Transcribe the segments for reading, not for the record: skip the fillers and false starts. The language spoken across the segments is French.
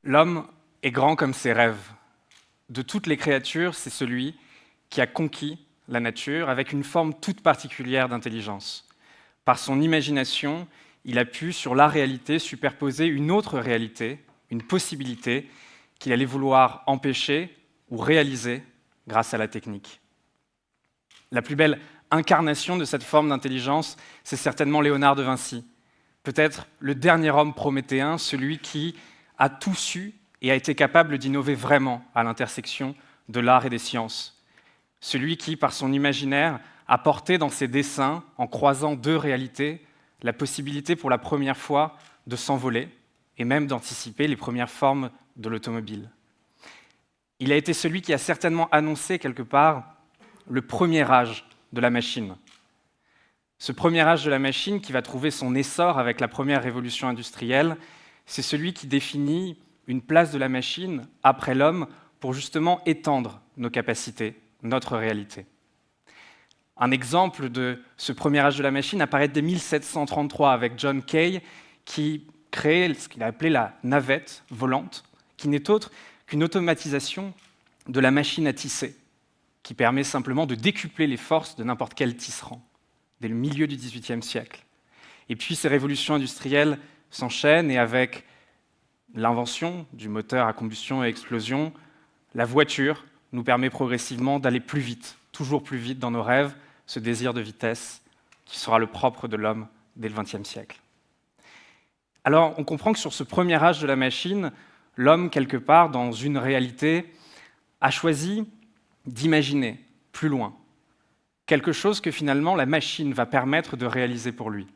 L'homme est grand comme ses rêves. De toutes les créatures, c'est celui qui a conquis la nature avec une forme toute particulière d'intelligence. Par son imagination, il a pu, sur la réalité, superposer une autre réalité, une possibilité qu'il allait vouloir empêcher ou réaliser grâce à la technique. La plus belle incarnation de cette forme d'intelligence, c'est certainement Léonard de Vinci, peut-être le dernier homme prométhéen, celui qui a tout su et a été capable d'innover vraiment à l'intersection de l'art et des sciences. Celui qui, par son imaginaire, a porté dans ses dessins, en croisant deux réalités, la possibilité pour la première fois de s'envoler et même d'anticiper les premières formes de l'automobile. Il a été celui qui a certainement annoncé quelque part le premier âge de la machine. Ce premier âge de la machine qui va trouver son essor avec la première révolution industrielle, c'est celui qui définit une place de la machine après l'homme pour justement étendre nos capacités, notre réalité. Un exemple de ce premier âge de la machine apparaît dès 1733 avec John Kay qui crée ce qu'il a appelé la navette volante, qui n'est autre qu'une automatisation de la machine à tisser, qui permet simplement de décupler les forces de n'importe quel tisserand, dès le milieu du XVIIIe siècle. Et puis ces révolutions industrielles s'enchaînent et avec l'invention du moteur à combustion et explosion, la voiture nous permet progressivement d'aller plus vite, toujours plus vite dans nos rêves, ce désir de vitesse qui sera le propre de l'homme dès le XXe siècle. Alors on comprend que sur ce premier âge de la machine, l'homme, quelque part, dans une réalité, a choisi d'imaginer plus loin, quelque chose que finalement la machine va permettre de réaliser pour lui.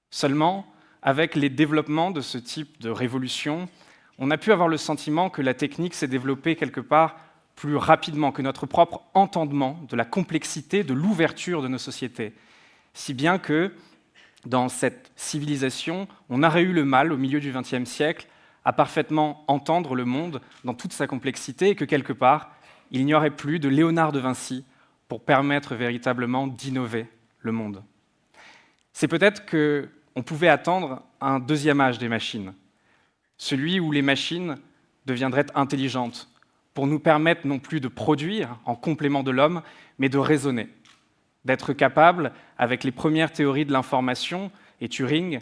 Seulement, avec les développements de ce type de révolution, on a pu avoir le sentiment que la technique s'est développée quelque part plus rapidement que notre propre entendement de la complexité, de l'ouverture de nos sociétés. Si bien que, dans cette civilisation, on aurait eu le mal, au milieu du XXe siècle, à parfaitement entendre le monde dans toute sa complexité et que, quelque part, il n'y aurait plus de Léonard de Vinci pour permettre véritablement d'innover le monde. C'est peut-être qu'on pouvait attendre un deuxième âge des machines, celui où les machines deviendraient intelligentes, pour nous permettre non plus de produire en complément de l'homme, mais de raisonner, d'être capables, avec les premières théories de l'information et Turing,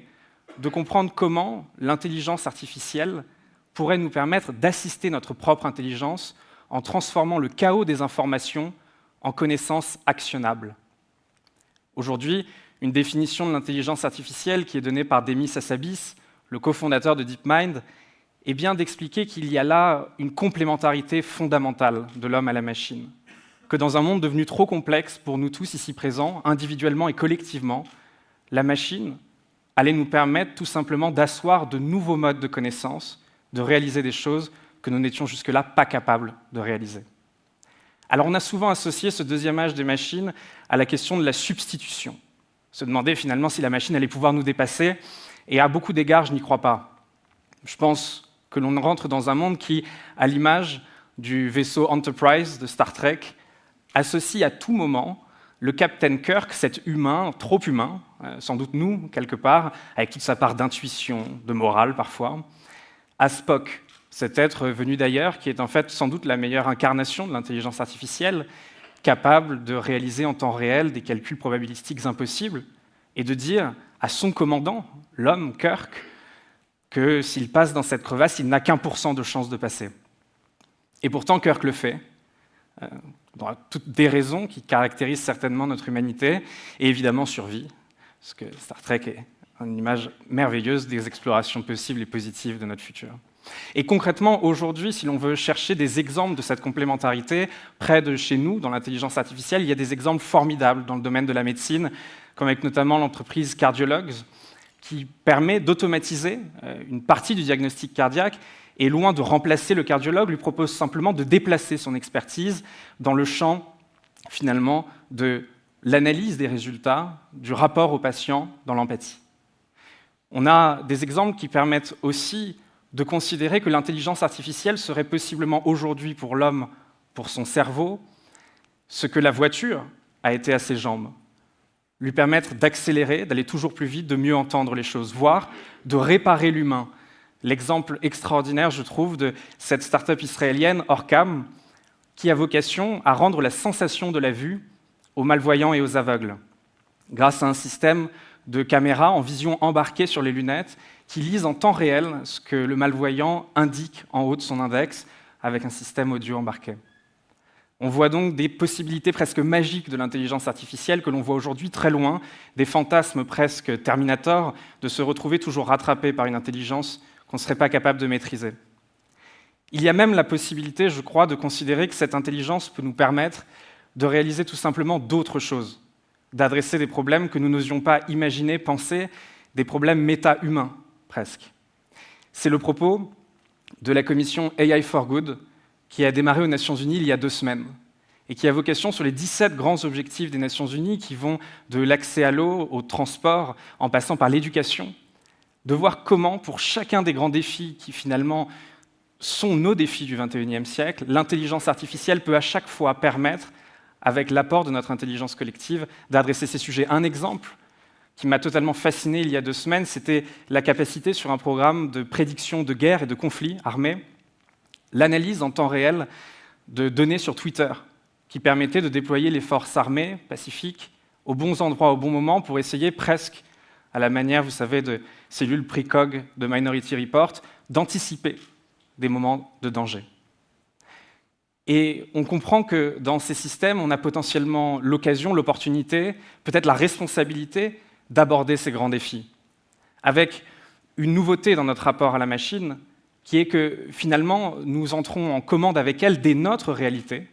de comprendre comment l'intelligence artificielle pourrait nous permettre d'assister notre propre intelligence en transformant le chaos des informations en connaissances actionnables. Aujourd'hui, une définition de l'intelligence artificielle qui est donnée par Demis Hassabis, le cofondateur de DeepMind, est bien d'expliquer qu'il y a là une complémentarité fondamentale de l'homme à la machine, que dans un monde devenu trop complexe pour nous tous ici présents, individuellement et collectivement, la machine allait nous permettre tout simplement d'asseoir de nouveaux modes de connaissance, de réaliser des choses que nous n'étions jusque-là pas capables de réaliser. Alors on a souvent associé ce deuxième âge des machines à la question de la substitution, se demander finalement si la machine allait pouvoir nous dépasser, et à beaucoup d'égards, je n'y crois pas. Je pense que l'on rentre dans un monde qui, à l'image du vaisseau Enterprise de Star Trek, associe à tout moment le Captain Kirk, cet humain, trop humain, sans doute nous, quelque part, avec toute sa part d'intuition, de morale parfois, à Spock, cet être venu d'ailleurs, qui est en fait sans doute la meilleure incarnation de l'intelligence artificielle, capable de réaliser en temps réel des calculs probabilistiques impossibles, et de dire à son commandant, l'homme Kirk, que s'il passe dans cette crevasse, il n'a qu'1% de chance de passer. Et pourtant, Kirk le fait, dans toutes des raisons qui caractérisent certainement notre humanité, et évidemment survit, parce que Star Trek est une image merveilleuse des explorations possibles et positives de notre futur. Et concrètement, aujourd'hui, si l'on veut chercher des exemples de cette complémentarité, près de chez nous, dans l'intelligence artificielle, il y a des exemples formidables dans le domaine de la médecine, comme avec notamment l'entreprise Cardiologs, qui permet d'automatiser une partie du diagnostic cardiaque et, loin de remplacer le cardiologue, lui propose simplement de déplacer son expertise dans le champ, finalement, de l'analyse des résultats, du rapport au patient, dans l'empathie. On a des exemples qui permettent aussi de considérer que l'intelligence artificielle serait possiblement aujourd'hui pour l'homme, pour son cerveau, ce que la voiture a été à ses jambes. Lui permettre d'accélérer, d'aller toujours plus vite, de mieux entendre les choses, voire de réparer l'humain, l'exemple extraordinaire, je trouve, de cette start-up israélienne, Orcam, qui a vocation à rendre la sensation de la vue aux malvoyants et aux aveugles, grâce à un système de caméras en vision embarquée sur les lunettes qui lisent en temps réel ce que le malvoyant indique en haut de son index avec un système audio embarqué. On voit donc des possibilités presque magiques de l'intelligence artificielle que l'on voit aujourd'hui très loin, des fantasmes presque Terminator, de se retrouver toujours rattrapé par une intelligence qu'on ne serait pas capable de maîtriser. Il y a même la possibilité, je crois, de considérer que cette intelligence peut nous permettre de réaliser tout simplement d'autres choses, d'adresser des problèmes que nous n'osions pas imaginer, penser, des problèmes méta-humains, presque. C'est le propos de la commission AI for Good, qui a démarré aux Nations Unies il y a 2 semaines, et qui a vocation sur les 17 grands objectifs des Nations Unies, qui vont de l'accès à l'eau, au transport, en passant par l'éducation, de voir comment, pour chacun des grands défis qui finalement sont nos défis du XXIe siècle, l'intelligence artificielle peut à chaque fois permettre, avec l'apport de notre intelligence collective, d'adresser ces sujets. Un exemple qui m'a totalement fasciné il y a 2 semaines, c'était la capacité sur un programme de prédiction de guerre et de conflits armés, l'analyse en temps réel de données sur Twitter, qui permettait de déployer les forces armées pacifiques aux bons endroits, au bon moment, pour essayer presque, à la manière, vous savez, de cellules Precog de Minority Report, d'anticiper des moments de danger. Et on comprend que dans ces systèmes, on a potentiellement l'occasion, l'opportunité, peut-être la responsabilité d'aborder ces grands défis, avec une nouveauté dans notre rapport à la machine, qui est que finalement, nous entrons en commande avec elle dès notre réalité,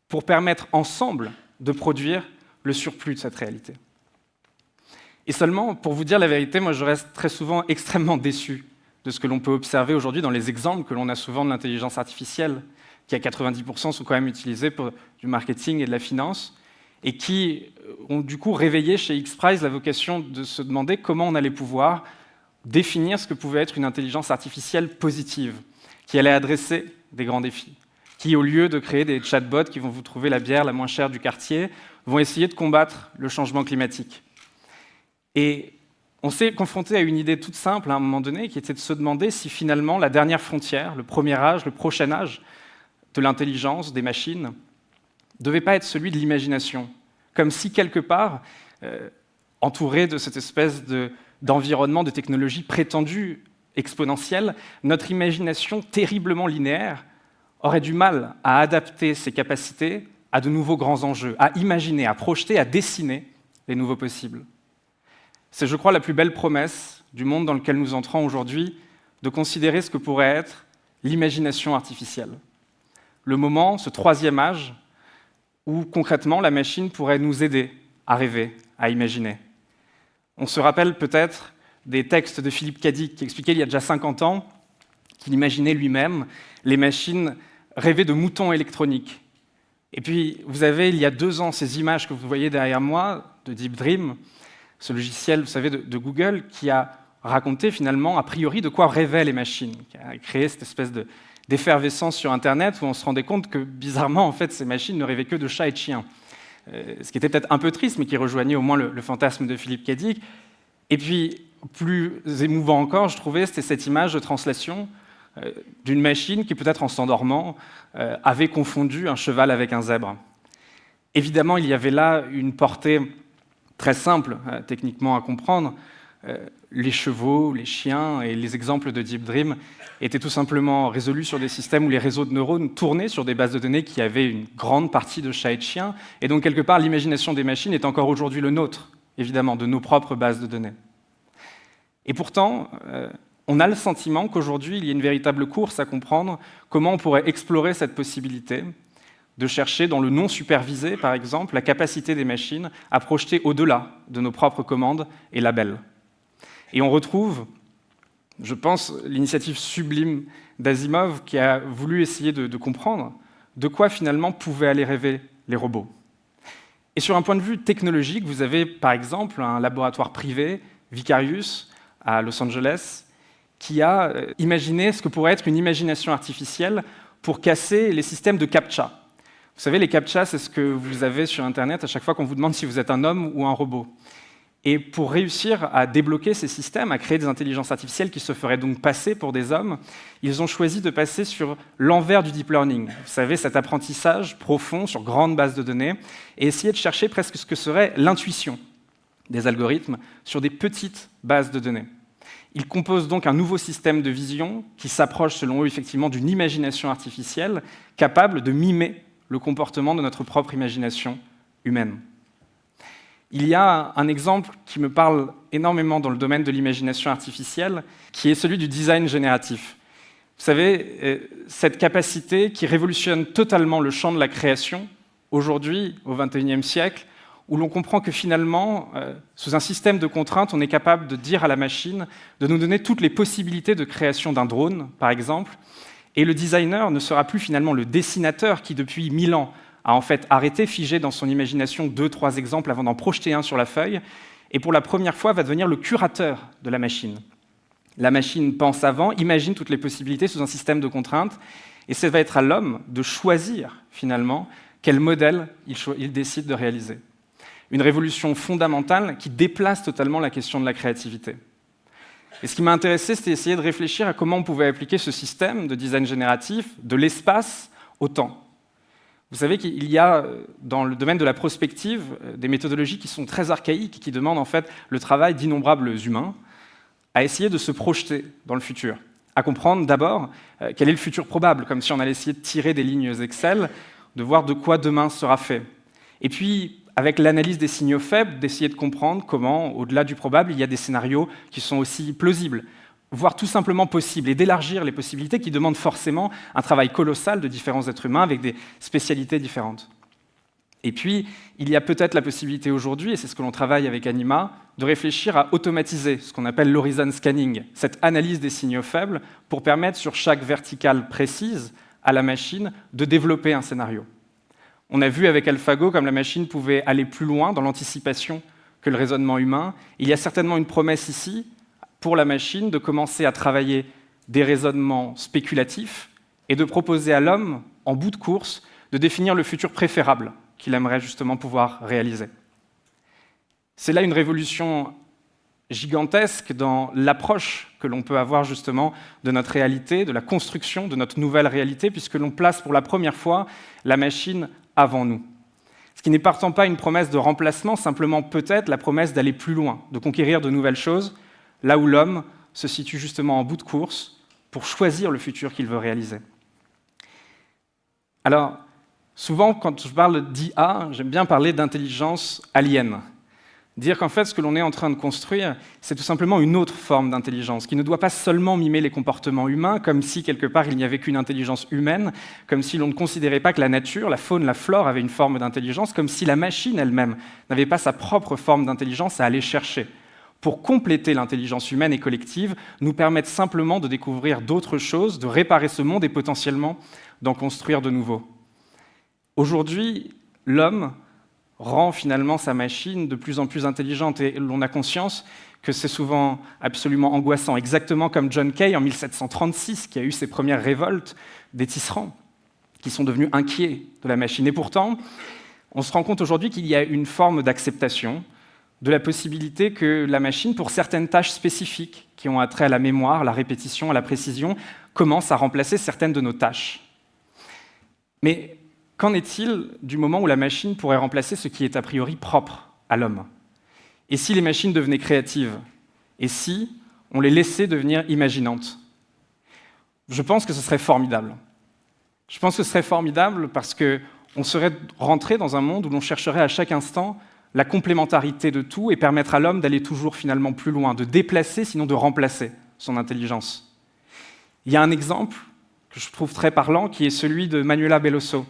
pour permettre ensemble de produire le surplus de cette réalité. Et seulement, pour vous dire la vérité, moi je reste très souvent extrêmement déçu de ce que l'on peut observer aujourd'hui dans les exemples que l'on a souvent de l'intelligence artificielle, qui à 90% sont quand même utilisés pour du marketing et de la finance, et qui ont du coup réveillé chez X-Prize la vocation de se demander comment on allait pouvoir définir ce que pouvait être une intelligence artificielle positive, qui allait adresser des grands défis, qui, au lieu de créer des chatbots qui vont vous trouver la bière la moins chère du quartier, vont essayer de combattre le changement climatique. Et on s'est confronté à une idée toute simple à un moment donné, qui était de se demander si finalement la dernière frontière, le premier âge, le prochain âge de l'intelligence, des machines, ne devait pas être celui de l'imagination, comme si quelque part, entouré de cette espèce d'environnement de technologie prétendue exponentielle, notre imagination terriblement linéaire aurait du mal à adapter ses capacités à de nouveaux grands enjeux, à imaginer, à projeter, à dessiner les nouveaux possibles. C'est, je crois, la plus belle promesse du monde dans lequel nous entrons aujourd'hui, de considérer ce que pourrait être l'imagination artificielle. Le moment, ce 3e âge, où concrètement la machine pourrait nous aider à rêver, à imaginer. On se rappelle peut-être des textes de Philippe Cadic qui expliquait il y a déjà 50 ans qu'il imaginait lui-même les machines rêver de moutons électroniques. Et puis vous avez il y a 2 ans ces images que vous voyez derrière moi de Deep Dream, ce logiciel, vous savez, de Google, qui a raconté finalement a priori de quoi rêvaient les machines, qui a créé cette espèce d'effervescence sur Internet où on se rendait compte que bizarrement en fait ces machines ne rêvaient que de chats et de chiens. Ce qui était peut-être un peu triste, mais qui rejoignait au moins le fantasme de Philippe Cadic. Et puis, plus émouvant encore, je trouvais, c'était cette image de translation d'une machine qui, peut-être en s'endormant, avait confondu un cheval avec un zèbre. Évidemment, il y avait là une portée très simple, techniquement à comprendre. Les chevaux, les chiens et les exemples de Deep Dream étaient tout simplement résolus sur des systèmes où les réseaux de neurones tournaient sur des bases de données qui avaient une grande partie de chats et de chiens. Et donc, quelque part, l'imagination des machines est encore aujourd'hui le nôtre, évidemment, de nos propres bases de données. Et pourtant, on a le sentiment qu'aujourd'hui, il y a une véritable course à comprendre comment on pourrait explorer cette possibilité de chercher dans le non supervisé, par exemple, la capacité des machines à projeter au-delà de nos propres commandes et labels. Et on retrouve, je pense, l'initiative sublime d'Asimov qui a voulu essayer de comprendre de quoi finalement pouvaient aller rêver les robots. Et sur un point de vue technologique, vous avez par exemple un laboratoire privé, Vicarious, à Los Angeles, qui a imaginé ce que pourrait être une imagination artificielle pour casser les systèmes de CAPTCHA. Vous savez, les CAPTCHA, c'est ce que vous avez sur Internet à chaque fois qu'on vous demande si vous êtes un homme ou un robot. Et pour réussir à débloquer ces systèmes, à créer des intelligences artificielles qui se feraient donc passer pour des hommes, ils ont choisi de passer sur l'envers du deep learning. Vous savez, cet apprentissage profond sur grande base de données, et essayer de chercher presque ce que serait l'intuition des algorithmes sur des petites bases de données. Ils composent donc un nouveau système de vision qui s'approche, selon eux, effectivement, d'une imagination artificielle capable de mimer le comportement de notre propre imagination humaine. Il y a un exemple qui me parle énormément dans le domaine de l'imagination artificielle, qui est celui du design génératif. Vous savez, cette capacité qui révolutionne totalement le champ de la création, aujourd'hui, au XXIe siècle, où l'on comprend que finalement, sous un système de contraintes, on est capable de dire à la machine de nous donner toutes les possibilités de création d'un drone, par exemple, et le designer ne sera plus finalement le dessinateur qui, depuis 1000 ans, a en fait arrêté, figé dans son imagination 2-3 exemples avant d'en projeter un sur la feuille, et pour la première fois va devenir le curateur de la machine. La machine pense avant, imagine toutes les possibilités sous un système de contraintes, et ça va être à l'homme de choisir finalement quel modèle il décide de réaliser. Une révolution fondamentale qui déplace totalement la question de la créativité. Et ce qui m'a intéressé, c'était d'essayer de réfléchir à comment on pouvait appliquer ce système de design génératif de l'espace au temps. Vous savez qu'il y a, dans le domaine de la prospective, des méthodologies qui sont très archaïques, qui demandent en fait le travail d'innombrables humains à essayer de se projeter dans le futur, à comprendre d'abord quel est le futur probable, comme si on allait essayer de tirer des lignes Excel, de voir de quoi demain sera fait. Et puis, avec l'analyse des signaux faibles, d'essayer de comprendre comment, au-delà du probable, il y a des scénarios qui sont aussi plausibles, voire tout simplement possibles, et d'élargir les possibilités qui demandent forcément un travail colossal de différents êtres humains avec des spécialités différentes. Et puis, il y a peut-être la possibilité aujourd'hui, et c'est ce que l'on travaille avec Anima, de réfléchir à automatiser ce qu'on appelle l'horizon scanning, cette analyse des signaux faibles, pour permettre sur chaque verticale précise à la machine de développer un scénario. On a vu avec AlphaGo comme la machine pouvait aller plus loin dans l'anticipation que le raisonnement humain. Il y a certainement une promesse ici pour la machine de commencer à travailler des raisonnements spéculatifs et de proposer à l'homme, en bout de course, de définir le futur préférable qu'il aimerait justement pouvoir réaliser. C'est là une révolution gigantesque dans l'approche que l'on peut avoir justement de notre réalité, de la construction de notre nouvelle réalité, puisque l'on place pour la première fois la machine avant nous. Ce qui n'est pourtant pas une promesse de remplacement, simplement peut-être la promesse d'aller plus loin, de conquérir de nouvelles choses, là où l'homme se situe justement en bout de course pour choisir le futur qu'il veut réaliser. Alors, souvent, quand je parle d'IA, j'aime bien parler d'intelligence alien. Dire qu'en fait, ce que l'on est en train de construire, c'est tout simplement une autre forme d'intelligence, qui ne doit pas seulement mimer les comportements humains, comme si, quelque part, il n'y avait qu'une intelligence humaine, comme si l'on ne considérait pas que la nature, la faune, la flore avaient une forme d'intelligence, comme si la machine elle-même n'avait pas sa propre forme d'intelligence à aller chercher. Pour compléter l'intelligence humaine et collective, nous permettre simplement de découvrir d'autres choses, de réparer ce monde et potentiellement d'en construire de nouveaux. Aujourd'hui, l'homme rend finalement sa machine de plus en plus intelligente et l'on a conscience que c'est souvent absolument angoissant, exactement comme John Kay en 1736 qui a eu ses premières révoltes des tisserands qui sont devenus inquiets de la machine. Et pourtant, on se rend compte aujourd'hui qu'il y a une forme d'acceptation de la possibilité que la machine, pour certaines tâches spécifiques qui ont attrait à la mémoire, à la répétition, à la précision, commence à remplacer certaines de nos tâches. Mais qu'en est-il du moment où la machine pourrait remplacer ce qui est a priori propre à l'homme? Et si les machines devenaient créatives? Et si on les laissait devenir imaginantes? Je pense que ce serait formidable. Je pense que ce serait formidable parce qu'on serait rentré dans un monde où l'on chercherait à chaque instant la complémentarité de tout et permettre à l'homme d'aller toujours finalement plus loin, de déplacer, sinon de remplacer son intelligence. Il y a un exemple que je trouve très parlant qui est celui de Manuela Belloso,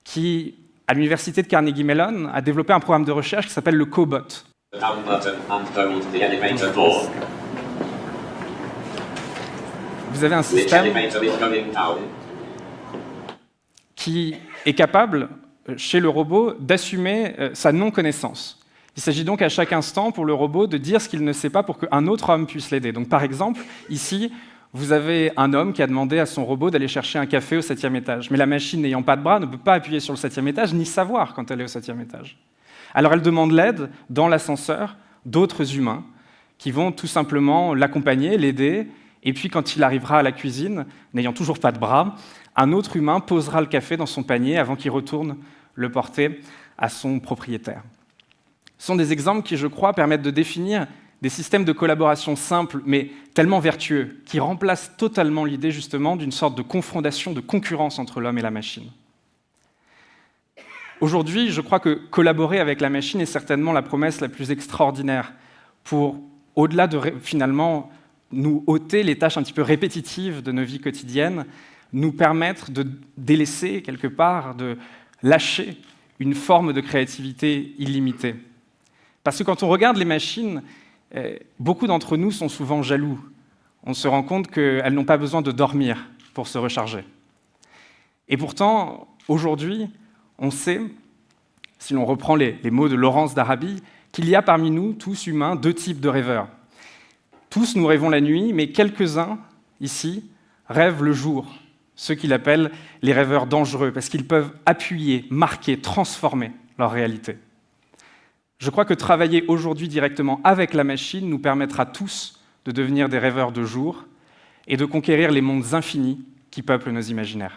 qui, à l'université de Carnegie Mellon, a développé un programme de recherche qui s'appelle le Cobot. Vous avez un système qui est capable, chez le robot, d'assumer sa non-connaissance. Il s'agit donc à chaque instant pour le robot de dire ce qu'il ne sait pas pour qu'un autre homme puisse l'aider. Donc, par exemple, ici, vous avez un homme qui a demandé à son robot d'aller chercher un café au 7e étage. Mais la machine, n'ayant pas de bras, ne peut pas appuyer sur le 7e étage, ni savoir quand elle est au 7e étage. Alors elle demande l'aide dans l'ascenseur d'autres humains qui vont tout simplement l'accompagner, l'aider, et puis quand il arrivera à la cuisine, n'ayant toujours pas de bras, un autre humain posera le café dans son panier avant qu'il retourne le porter à son propriétaire. Ce sont des exemples qui, je crois, permettent de définir des systèmes de collaboration simples, mais tellement vertueux, qui remplacent totalement l'idée justement d'une sorte de confrontation, de concurrence entre l'homme et la machine. Aujourd'hui, je crois que collaborer avec la machine est certainement la promesse la plus extraordinaire pour, au-delà de finalement nous ôter les tâches un petit peu répétitives de nos vies quotidiennes, nous permettre de délaisser quelque part, de lâcher une forme de créativité illimitée. Parce que quand on regarde les machines, beaucoup d'entre nous sont souvent jaloux. On se rend compte qu'elles n'ont pas besoin de dormir pour se recharger. Et pourtant, aujourd'hui, on sait, si l'on reprend les mots de Laurence d'Arabie, qu'il y a parmi nous, tous humains, deux types de rêveurs. Tous nous rêvons la nuit, mais quelques-uns, ici, rêvent le jour, ceux qu'il appelle les rêveurs dangereux, parce qu'ils peuvent appuyer, marquer, transformer leur réalité. Je crois que travailler aujourd'hui directement avec la machine nous permettra tous de devenir des rêveurs de jour et de conquérir les mondes infinis qui peuplent nos imaginaires.